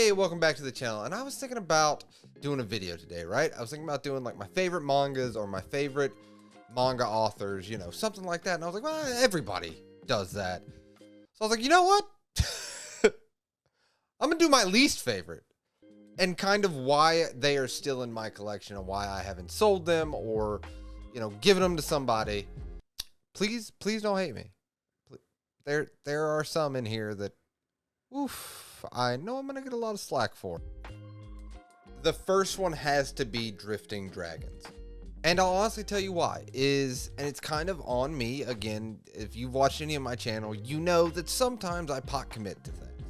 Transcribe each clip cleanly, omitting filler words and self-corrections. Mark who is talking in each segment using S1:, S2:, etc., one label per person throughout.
S1: Hey, welcome back to the channel. And I was thinking about doing a video today, right? I was thinking about doing like my favorite mangas or my favorite manga authors, you know, something like that. And I was like, well, everybody does that. So I was like, you know what? I'm gonna do my least favorite and kind of why they are still in my collection and why I haven't sold them or, you know, given them to somebody. Please don't hate me. There are some in here that, oof, I know I'm gonna get a lot of slack for. The first one has to be Drifting Dragons. And I'll honestly tell you why, and it's kind of on me. Again, if you've watched any of my channel, you know that sometimes I pot commit to things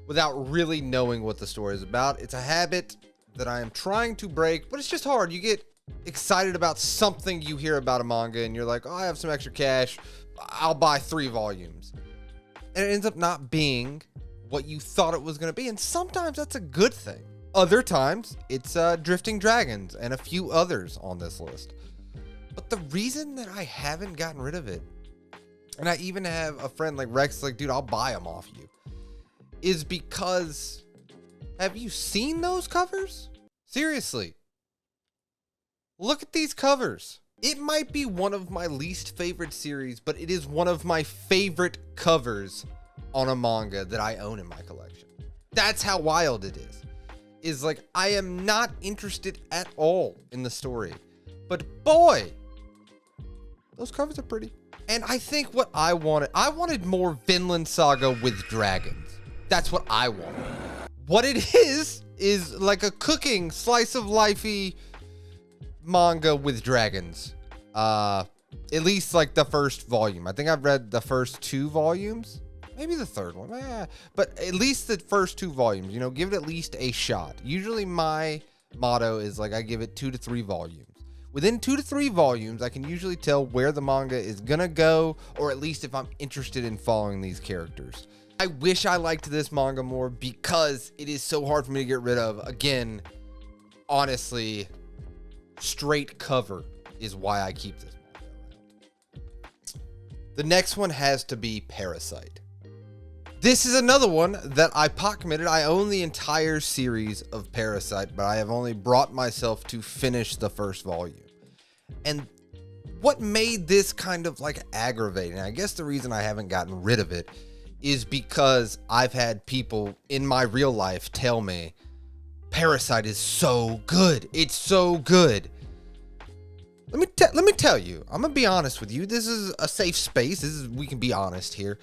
S1: without really knowing what the story is about. It's a habit that I am trying to break, but it's just hard. You get excited about something you hear about a manga and you're like, oh, I have some extra cash, I'll buy 3 volumes. And it ends up not being what you thought it was going to be. And sometimes that's a good thing. Other times it's Drifting Dragons and a few others on this list. But the reason that I haven't gotten rid of it, and I even have a friend like Rex, like, dude, I'll buy them off you, is because, have you seen those covers? Seriously. Look at these covers. It might be one of my least favorite series, but it is one of my favorite covers on a manga that I own in my collection. That's how wild it is. Is like, I am not interested at all in the story, but boy, those covers are pretty. And I think what I wanted more Vinland Saga with dragons. That's what I wanted. What it is like a cooking slice of lifey manga with dragons. At least like the first volume. I think I've read the first 2 volumes. Maybe the third one, but at least the first 2 volumes, you know, give it at least a shot. Usually my motto is like, I give it 2 to 3 volumes. Within 2 to 3 volumes, I can usually tell where the manga is gonna go, or at least if I'm interested in following these characters. I wish I liked this manga more because it is so hard for me to get rid of. Again, honestly, straight cover is why I keep this manga around. The next one has to be Parasyte. This is another one that I pot committed. I own the entire series of Parasyte, but I have only brought myself to finish the first volume. And what made this kind of like aggravating, I guess the reason I haven't gotten rid of it, is because I've had people in my real life tell me, Parasyte is so good. It's so good. Let me tell you, I'm gonna be honest with you. This is a safe space. We can be honest here.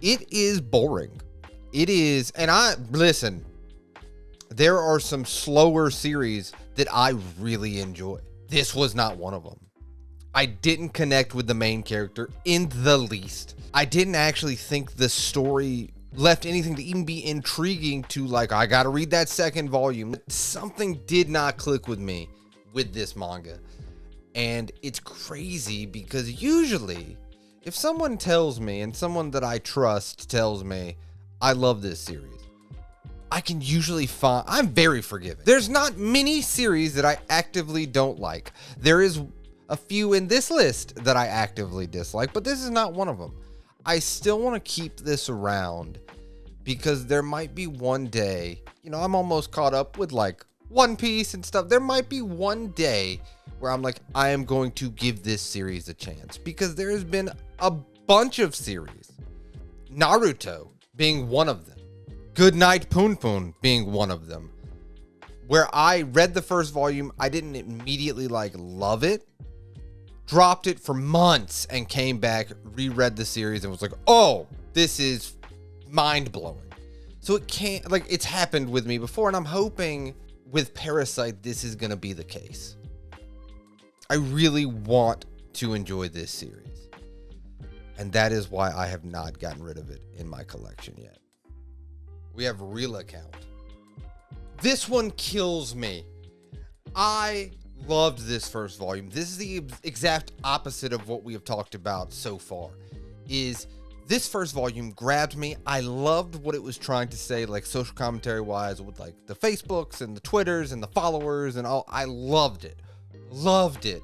S1: It is boring. It is, and listen, there are some slower series that I really enjoy. This was not one of them. I didn't connect with the main character in the least. I didn't actually think the story left anything to even be intriguing to, like, I gotta read that second volume. Something did not click with me with this manga. And it's crazy because usually, if someone tells me, and someone that I trust tells me, I love this series, I can usually find, I'm very forgiving. There's not many series that I actively don't like. There is a few in this list that I actively dislike, but this is not one of them. I still want to keep this around because there might be one day, you know, I'm almost caught up with like One Piece and stuff. There might be one day where I'm like, I am going to give this series a chance, because there has been a bunch of series, Naruto being one of them, Goodnight Poon being one of them, where I read the first volume, I didn't immediately like love it, dropped it for months and came back, reread the series and was like, oh, this is mind-blowing. So it can't, like, it's happened with me before, and I'm hoping with Parasyte this is gonna be the case. I really want to enjoy this series, and that is why I have not gotten rid of it in my collection yet. We have Real Account. This one kills me. I loved this first volume. This is the exact opposite of what we have talked about so far. Is this first volume grabbed me. I loved what it was trying to say, like social commentary wise, with like the Facebooks and the Twitters and the followers and all. I loved it. Loved it.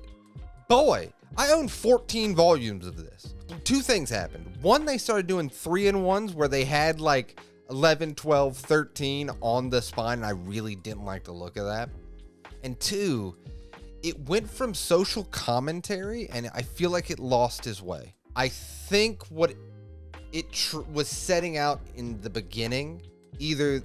S1: Boy, I own 14 volumes of this. 2 things happened. One, they started doing 3-in-1s where they had like 11, 12, 13 on the spine, and I really didn't like the look of that. And 2, it went from social commentary, and I feel like it lost its way. I think what it was setting out in the beginning, either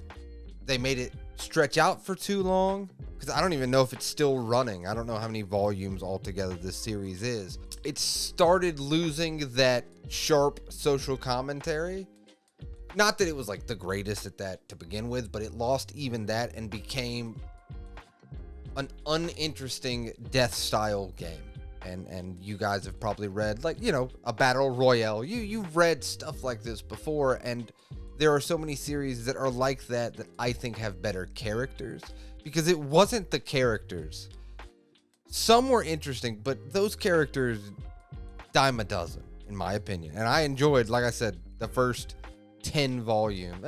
S1: they made it stretch out for too long, because I don't even know if it's still running. I don't know how many volumes altogether this series is. It started losing that sharp social commentary. Not that it was like the greatest at that to begin with, but it lost even that and became an uninteresting death style game. And you guys have probably read, like, you know, a battle royale. You've read stuff like this before, and there are so many series that are like that I think have better characters, because it wasn't the characters. Some were interesting, but those characters dime a dozen, in my opinion. And I enjoyed, like I said, the first 10 volumes,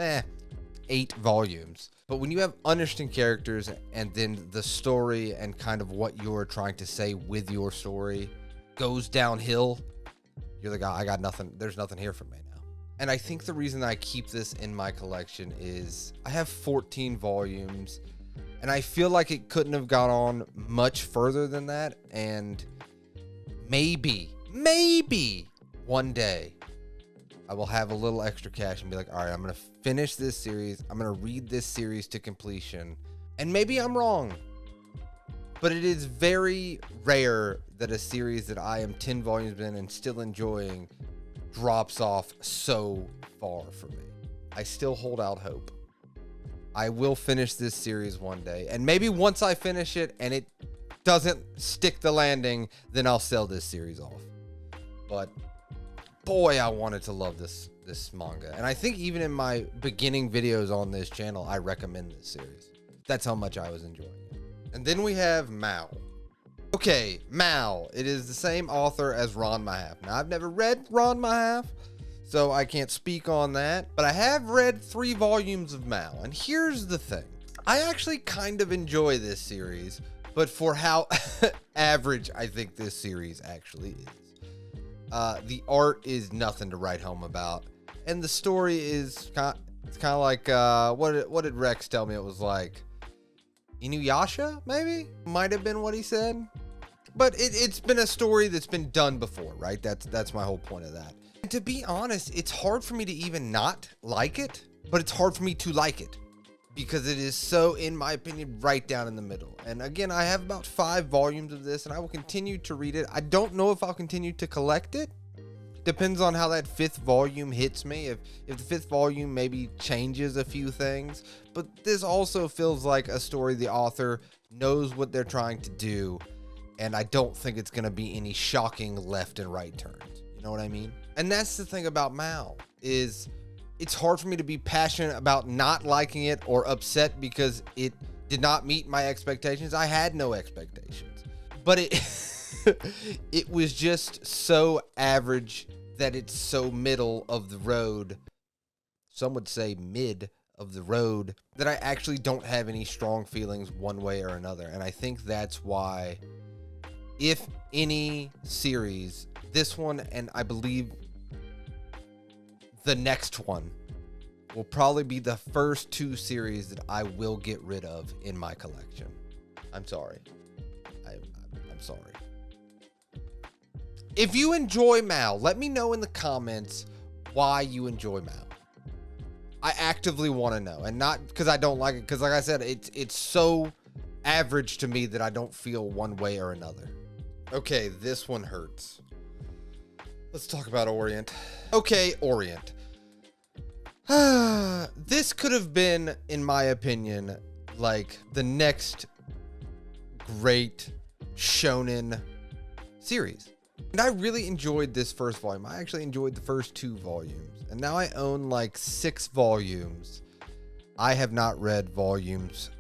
S1: 8 volumes. But when you have uninteresting characters and then the story and kind of what you're trying to say with your story goes downhill, you're like, oh, I got nothing. There's nothing here for me now. And I think the reason I keep this in my collection is I have 14 volumes, and I feel like it couldn't have gone on much further than that. And maybe one day I will have a little extra cash and be like, all right, I'm going to finish this series. I'm going to read this series to completion. And maybe I'm wrong, but it is very rare that a series that I am 10 volumes in and still enjoying drops off so far for me. I still hold out hope. I will finish this series one day. And maybe once I finish it and it doesn't stick the landing, then I'll sell this series off. But boy, I wanted to love this manga. And I think even in my beginning videos on this channel, I recommend this series. That's how much I was enjoying it. And then we have Mao. Okay, Mao. It is the same author as Ron Mahaf. Now, I've never read Ron Mahaf, so I can't speak on that. But I have read 3 volumes of Mao. And here's the thing. I actually kind of enjoy this series, but for how average I think this series actually is. The art is nothing to write home about, and the story is kind of like what did Rex tell me it was like? Inuyasha, maybe? Might have been what he said. But it's been a story that's been done before, right? That's my whole point of that. And to be honest, it's hard for me to even not like it, but it's hard for me to like it because it is so, in my opinion, right down in the middle. And again, I have about 5 volumes of this, and I will continue to read it. I don't know if I'll continue to collect it. Depends on how that 5th volume hits me. If the 5th volume maybe changes a few things. But this also feels like a story the author knows what they're trying to do, and I don't think it's going to be any shocking left and right turns. You know what I mean? And that's the thing about Mao, is it's hard for me to be passionate about not liking it or upset because it did not meet my expectations. I had no expectations, but it was just so average that it's so middle of the road. Some would say mid of the road, that I actually don't have any strong feelings one way or another. And I think that's why, if any series, this one and I believe the next one will probably be the first 2 series that I will get rid of in my collection. I'm sorry. I'm sorry. If you enjoy Mao, let me know in the comments why you enjoy Mao. I actively want to know, and not because I don't like it, because like I said, it's so average to me that I don't feel one way or another. Okay, this one hurts. Let's talk about Orient. Okay, Orient. This could have been, in my opinion, like the next great shonen series. And I really enjoyed this first volume. I actually enjoyed the first 2 volumes. And now I own like 6 volumes. I have not read volumes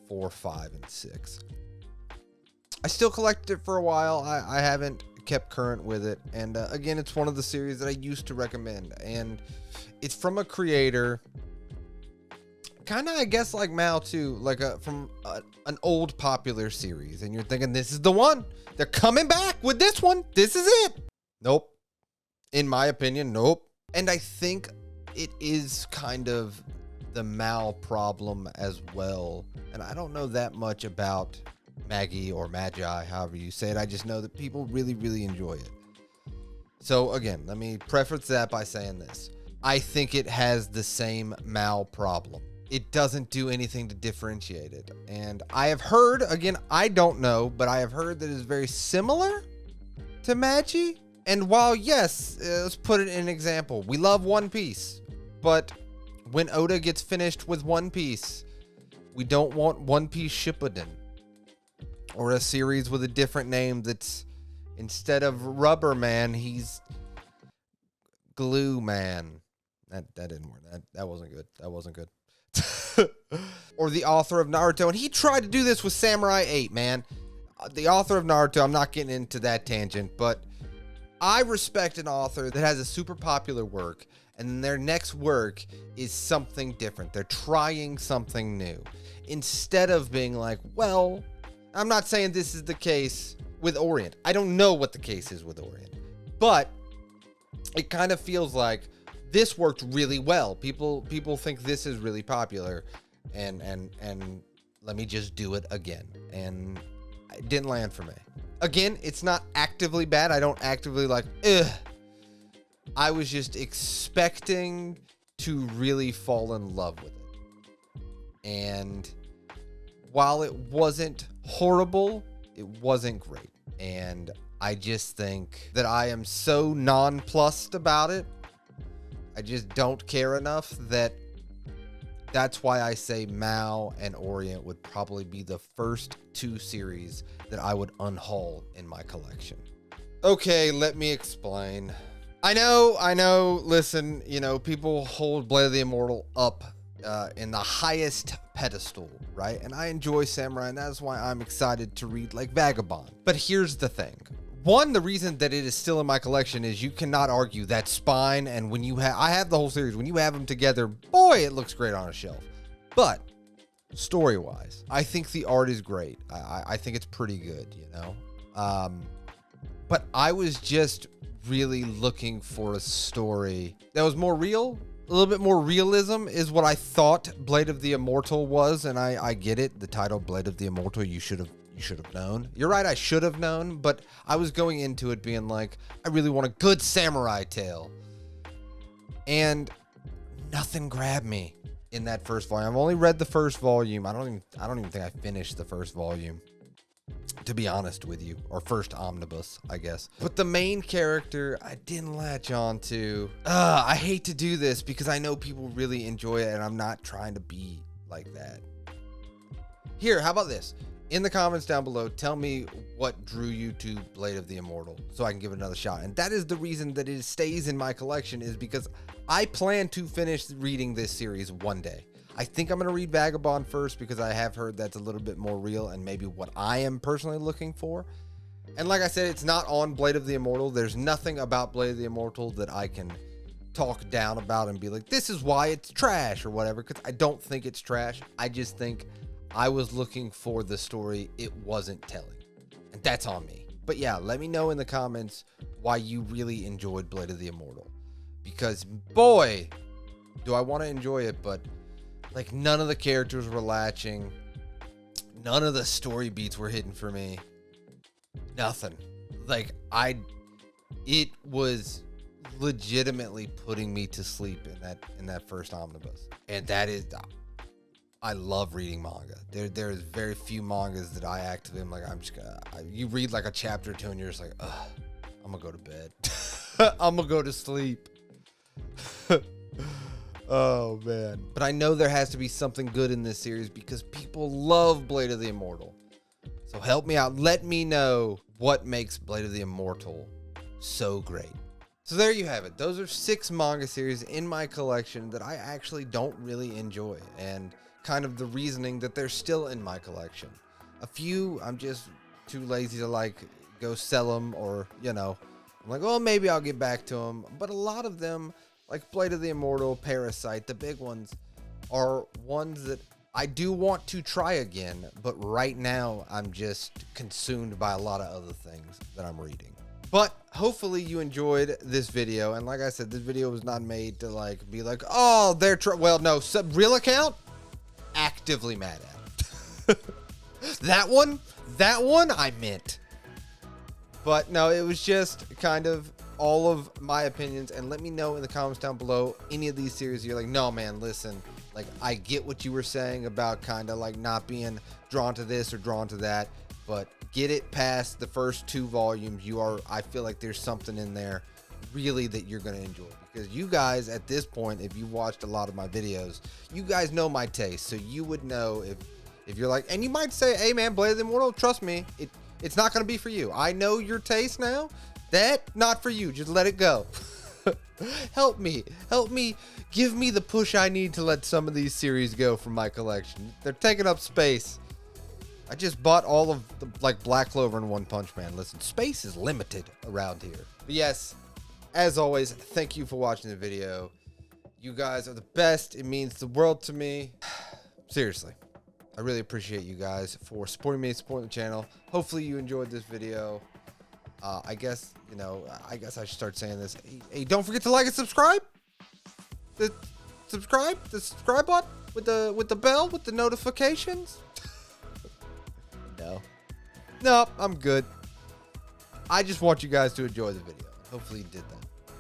S1: 4, 5, and 6. I still collected it for a while. I haven't kept current with it. And again, it's one of the series that I used to recommend. And it's from a creator, kind of, I guess, like Mao too, like from an old popular series. And you're thinking, this is the one. They're coming back with this one. This is it. Nope. In my opinion, nope. And I think it is kind of the Mal problem as well. And I don't know that much about Maggie or Magi, however you say it. I just know that people really, really enjoy it. So again, let me preface that by saying this. I think it has the same Mal problem. It doesn't do anything to differentiate it. And I have heard, again, I don't know, but I have heard that it's very similar to Magi. And while, yes, let's put it in an example. We love One Piece, but when Oda gets finished with One Piece, we don't want One Piece Shippuden or a series with a different name that's, instead of Rubber Man, he's Glue Man. That didn't work. That wasn't good. That wasn't good. Or the author of Naruto, and he tried to do this with Samurai 8, man. The author of Naruto, I'm not getting into that tangent, but I respect an author that has a super popular work, and their next work is something different. They're trying something new. Instead of being like, well, I'm not saying this is the case with Orient. I don't know what the case is with Orient, but it kind of feels like this worked really well. People think this is really popular, and let me just do it again. And it didn't land for me. Again, it's not actively bad. I don't actively like, ugh. I was just expecting to really fall in love with it. And while it wasn't horrible, it wasn't great. And I just think that I am so nonplussed about it. I just don't care enough that's why I say Mal and Orient would probably be the first two series that I would unhaul in my collection. Okay, let me explain. I know, listen, people hold Blade of the Immortal up in the highest pedestal, right? And I enjoy Samurai, and that's why I'm excited to read like Vagabond. But here's the thing. One, the reason that it is still in my collection is you cannot argue that spine, and when you I have the whole series, when you have them together, boy, it looks great on a shelf. But story-wise, I think the art is great. I think it's pretty good, but I was just really looking for a story that was more real. A little bit more realism is what I thought Blade of the Immortal was, and I get it. The title, Blade of the Immortal, you should have known. You're right, I should have known, but I was going into it being like, I really want a good samurai tale. And nothing grabbed me in that first volume. I've only read the first volume. I don't even think I finished the first volume, to be honest with you, or first omnibus, I guess. But the main character, I didn't latch on to. I hate to do this because I know people really enjoy it, and I'm not trying to be like that. Here, how about this? In the comments down below, tell me what drew you to Blade of the Immortal so I can give it another shot. And that is the reason that it stays in my collection, is because I plan to finish reading this series one day. I think I'm going to read Vagabond first because I have heard that's a little bit more real and maybe what I am personally looking for. And like I said, it's not on Blade of the Immortal. There's nothing about Blade of the Immortal that I can talk down about and be like, this is why it's trash or whatever, because I don't think it's trash. I just think I was looking for the story it wasn't telling, and that's on me. But yeah, let me know in the comments why you really enjoyed Blade of the Immortal, because boy, do I want to enjoy it, but like none of the characters were latching. None of the story beats were hitting for me. Nothing. Like it was legitimately putting me to sleep in that first omnibus. And that is, I love reading manga. There's very few mangas that I actively am like, you read like a chapter or two and you're just like, ugh, I'm gonna go to bed. I'm gonna go to sleep. Oh man. But I know there has to be something good in this series because people love Blade of the Immortal. So help me out. Let me know what makes Blade of the Immortal so great. So there you have it. Those are 6 manga series in my collection that I actually don't really enjoy, and kind of the reasoning that they're still in my collection. A few I'm just too lazy to like go sell them, or I'm like, well, maybe I'll get back to them. But a lot of them, like Blade of the Immortal, Parasyte, the big ones, are ones that I do want to try again, but right now I'm just consumed by a lot of other things that I'm reading. But hopefully you enjoyed this video. And like I said, this video was not made to like be like, oh, they're well, no, real account, actively mad at. That one I meant. But no, it was just kind of all of my opinions. And let me know in the comments down below any of these series you're like, no, man, listen, like I get what you were saying about kind of like not being drawn to this or drawn to that, but get it past the first 2 volumes. I feel like there's something in there really that you're going to enjoy, because you guys at this point, if you watched a lot of my videos, you guys know my taste. So you would know if you're like, and you might say, hey man, Blade of the Immortal, trust me, it's not going to be for you. I know your taste now. That not for you. Just let it go. Help me, give me the push I need to let some of these series go from my collection. They're taking up space. I just bought all of the like Black Clover and One Punch Man. Listen, space is limited around here. But yes, as always, thank you for watching the video. You guys are the best. It means the world to me. Seriously, I really appreciate you guys for supporting me, supporting the channel. Hopefully you enjoyed this video. I guess, you know, I guess I should start saying this. Hey, don't forget to like and subscribe. The subscribe button with the bell, with the notifications. No, I'm good. I just want you guys to enjoy the video. Hopefully you did that.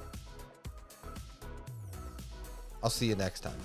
S1: I'll see you next time.